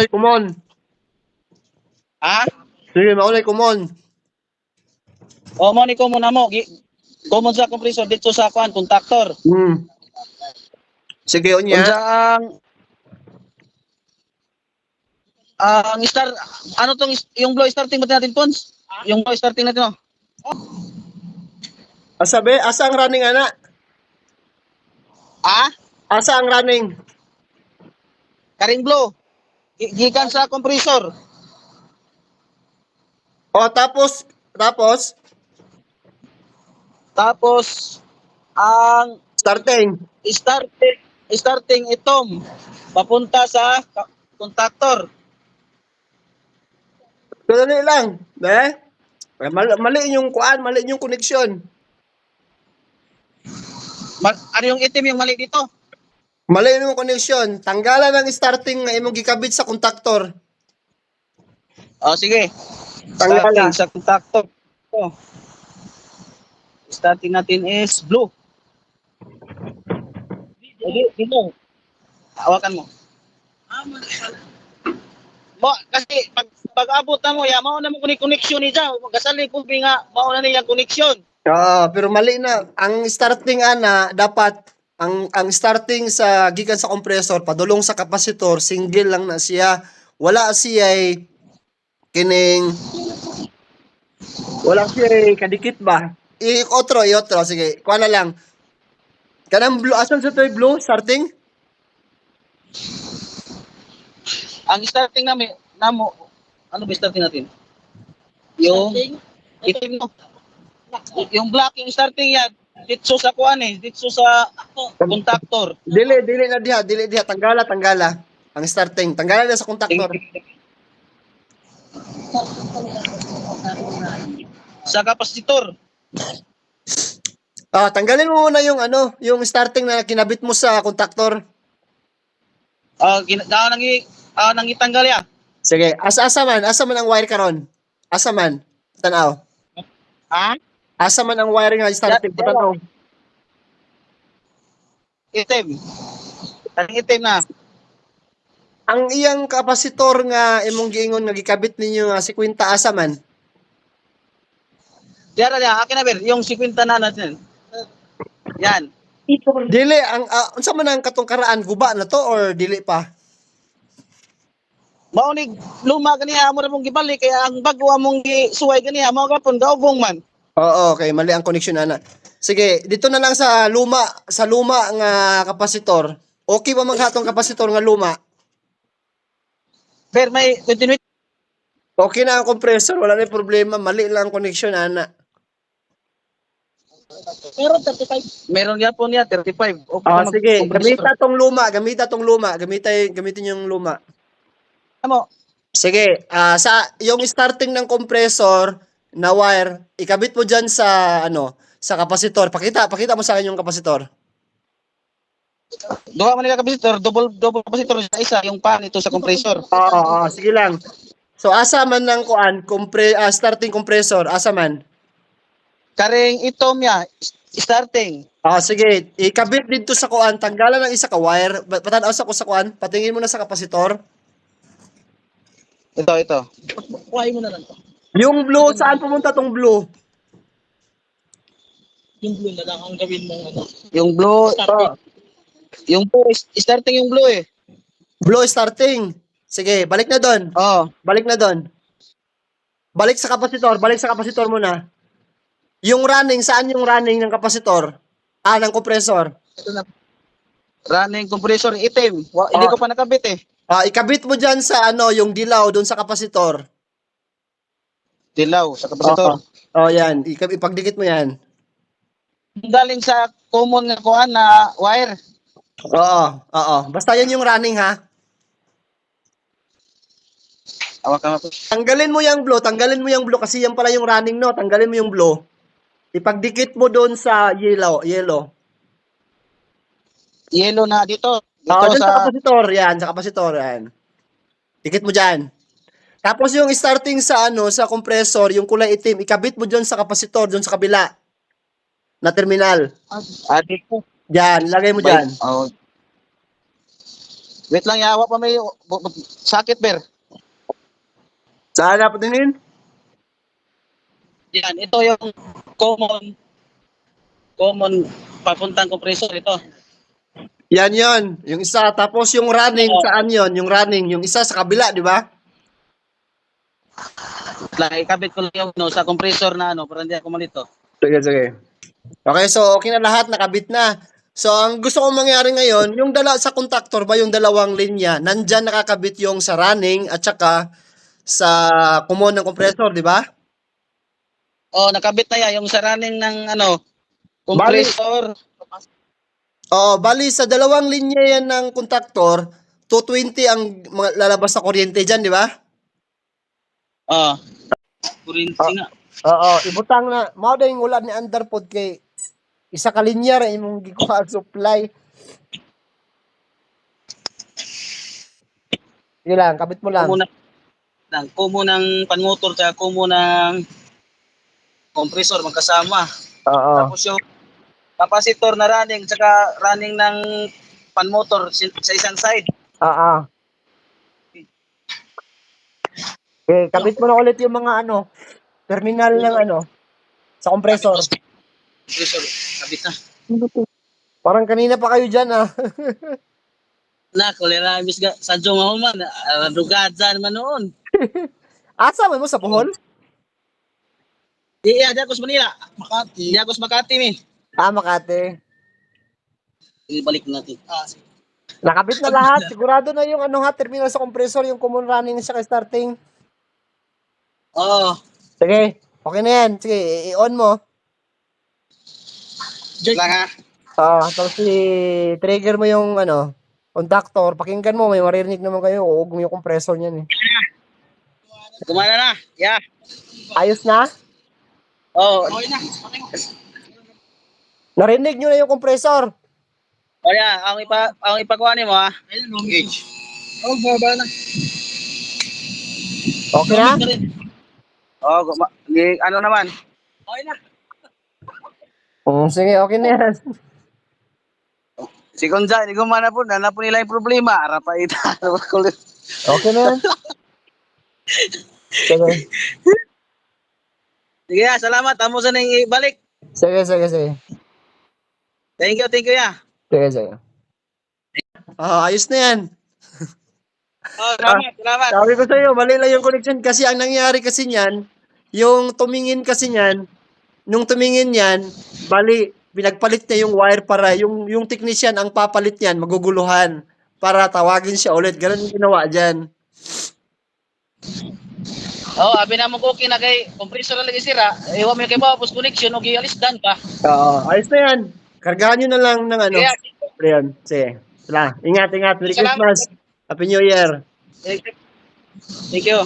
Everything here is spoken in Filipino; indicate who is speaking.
Speaker 1: Kumon.
Speaker 2: Ha?
Speaker 1: Sige, maulay kumon.
Speaker 2: O mo ni common na mo. Common sa compressor dito sa kuan contactor.
Speaker 1: Sige, unya.
Speaker 2: Unsa ang start ano tong yung blow starting ba natin Pons? Yung blow starting natin no.
Speaker 1: Asabi, asa ang running ana?
Speaker 2: Ah?
Speaker 1: Asa ang running?
Speaker 2: Karing blow. Gikan sa compressor.
Speaker 1: O, tapos,
Speaker 2: Tapos ang
Speaker 1: starting.
Speaker 2: starting itom papunta sa contactor.
Speaker 1: Dali lang. Mali yung kuan, mali yung connection.
Speaker 2: Ano yung itim yung mali dito?
Speaker 1: Mali yung connection. Tanggalan ang starting nga imong gikabit sa contactor.
Speaker 2: O sige.
Speaker 1: Tanggalan.
Speaker 2: Starting sa contactor. Oh. Starting natin is blue. Dito. Hawakan mo. Kasi pag abot na mo, mao na mo connection niya. Gasali ko nga mao na niya connection.
Speaker 1: Pero mali na. Ang starting ana dapat ang starting sa gikan sa compressor padulong sa kapasitor, single lang na siya. Wala siya kining wala siya kadikit ba? Otro. Sige, kuha na lang. Kanang blue, asan sa toy blue starting?
Speaker 2: Ang starting namin, ano ba starting natin? Yung itim no. Yung black yung starting yan. Dito sa kuan dito sa contactor.
Speaker 1: Dili na diha, tanggala. Ang starting, tanggala na sa contactor.
Speaker 2: Sa kapasitor.
Speaker 1: Tanggalin mo muna yung yung starting na kinabit mo sa contactor.
Speaker 2: Nang itanggal ya.
Speaker 1: Sige, asa man ang wire karon? Asa man? Tanaw.
Speaker 2: Ha?
Speaker 1: Asa man ang wire nga starting tanaw?
Speaker 2: Itim. Ang itim na.
Speaker 1: Ang iyang kapasitor nga imong giingon nga gikabit ninyo nga 50 asa man?
Speaker 2: Diara akin na ber, yung 50 na natin. Yan.
Speaker 1: Dili ang unsa man ang katong karaan guba na to or dili pa?
Speaker 2: Maunig luma ganiha amo ra mong gibalik kaya ang bago among gisuway ganiha mao gapon gaubong man.
Speaker 1: Oo, okay, mali ang connection ana. Sige, dito na lang sa luma nga kapasitor. Okay ba maghatong kapasitor nga luma?
Speaker 2: Ber may continuity.
Speaker 1: Okay na ang compressor, wala na problema, mali lang ang connection ana.
Speaker 2: Meron 35. Meron yapon niya 35. Okay
Speaker 1: Sige, gamita tong luma, gamitin yung luma.
Speaker 2: Amo.
Speaker 1: Sige, sa yung starting ng compressor na wire, ikabit mo diyan sa sa kapasitor. Pakita mo sa akin yung kapasitor.
Speaker 2: Duha man nila kapasitor, double kapasitor sa isa, yung pan ito sa compressor.
Speaker 1: Sige lang. So asa man ng kuan, starting compressor, asa man?
Speaker 2: Karing itom ya, starting.
Speaker 1: Sige, ikabit dito sa kuan, tanggalan ng isa ka wire. Patanaw sa ko sa kuan, patingin mo na sa kapasitor.
Speaker 2: Ito. Kuhay mo na lang to.
Speaker 1: Yung blue, saan pumunta tong blue?
Speaker 2: Yung blue na lang ang gawin mong Yung blue, yung blue, starting yung blue
Speaker 1: Blue starting. Sige, balik na doon. Balik na doon. Balik sa kapasitor muna. Yung running, saan yung running ng kapasitor? Ng compressor.
Speaker 2: Ito na. Running compressor itim. Hindi ko pa nakabit
Speaker 1: Ikabit mo dyan sa yung dilaw doon sa kapasitor.
Speaker 2: Dilaw sa kapasitor.
Speaker 1: Yan. Ipagdikit mo yan.
Speaker 2: Galing sa common nga kuan na wire.
Speaker 1: Oo. Basta yan yung running ha.
Speaker 2: Hawakan mo.
Speaker 1: Tanggalin mo yung blue kasi yan pala yung running no. Tanggalin mo yung blue. Ipagdikit mo doon sa yellow.
Speaker 2: Yellow na dito.
Speaker 1: Sa kapasitor yan. Dikit mo diyan. Tapos yung starting sa sa compressor, yung kulay itim, ikabit mo diyan sa kapasitor, doon sa kabila na terminal.
Speaker 2: Dito.
Speaker 1: Diyan, lagay mo diyan.
Speaker 2: Wait lang, yawa pa may sakit, ber.
Speaker 1: Saan na patingin?
Speaker 2: Yan, ito yung common papuntang compressor ito.
Speaker 1: Yan yon, yung isa. Tapos yung running,
Speaker 2: Oo.
Speaker 1: saan yon? Yung running, yung isa sa kabila, di ba?
Speaker 2: Ikabit ko lang yung sa compressor na para hindi ako malito.
Speaker 1: Sige, sige. Okay, so okay na lahat, nakabit na. So, ang gusto kong mangyari ngayon, yung sa contactor ba, yung dalawang linya, nandyan nakakabit yung sa running at saka sa common ng compressor, di ba?
Speaker 2: Oh, nakabit na yan yung sa running ng compressor.
Speaker 1: Bali sa dalawang linya yan ng contactor, 220 ang lalabas na kuryente dyan, di ba?
Speaker 2: Kuryente nga.
Speaker 1: Oo, ibutang na. Mao na yung ulan ni Underpod kay isa ka linya ra imong gikuha supply. Sige lang, kabit mo lang.
Speaker 2: Kumo ng panmotor at kumo ng compressor magkasama.
Speaker 1: Oo.
Speaker 2: Tapos yung capacitor na running saka running ng panmotor sa isang side.
Speaker 1: Oo. Okay, kabit mo na ulit yung mga terminal ng sa compressor.
Speaker 2: Compressor, kabit na.
Speaker 1: Parang kanina pa kayo dyan
Speaker 2: Kolera mis sa Jomahuman, dugada naman noon.
Speaker 1: Asa mo sa Bohol?
Speaker 2: Di ako sa Manila, Makati. Di ako sa Makati mi.
Speaker 1: Makati.
Speaker 2: Ibalik natin. Sige.
Speaker 1: Nakabit na lahat. Sigurado na yung terminal sa compressor, yung common running siya starting.
Speaker 2: Oo.
Speaker 1: Sige, okay na yan. Sige, i-on mo.
Speaker 2: Lang ha.
Speaker 1: Tapos i-trigger mo yung contactor. Pakinggan mo, may maririnig naman kayo. Uugong yung compressor niyan eh.
Speaker 2: Kumana na. Yeah.
Speaker 1: Ayos na?
Speaker 2: Okay na.
Speaker 1: Narinig nyo na yung compressor.
Speaker 2: Yeah, ang ipagawa mo ha. Gauge. Baba na.
Speaker 1: Okay na?
Speaker 2: Ano naman? Okay na.
Speaker 1: Sige, okay na yan.
Speaker 2: Si Gonza, hindi gumana po. Nana po nila yung problema. Arapaita.
Speaker 1: Okay na yan. Sige.
Speaker 2: Sige salamat. Amo sa nang ibalik.
Speaker 1: Sige.
Speaker 2: Thank you ya.
Speaker 1: Sige. Ayos na yan.
Speaker 2: Salamat.
Speaker 1: Sabi ko sa'yo, mali lang yung connection kasi ang nangyari kasi niyan, yung tumingin kasi niyan, nung tumingin yan, bali, pinagpalit niya yung wire para yung technician ang papalit niyan, maguguluhan para tawagin siya ulit. Ganun yung ginawa dyan.
Speaker 2: Abi na mo okay na kay compressor lagi sira. Iwa mo kay post connection o gialisdan pa.
Speaker 1: Ayos na yan. Kargahan nyo na lang ng Ayan, sige. Wala. Ingat. Merry Christmas. Happy New Year.
Speaker 2: Thank you.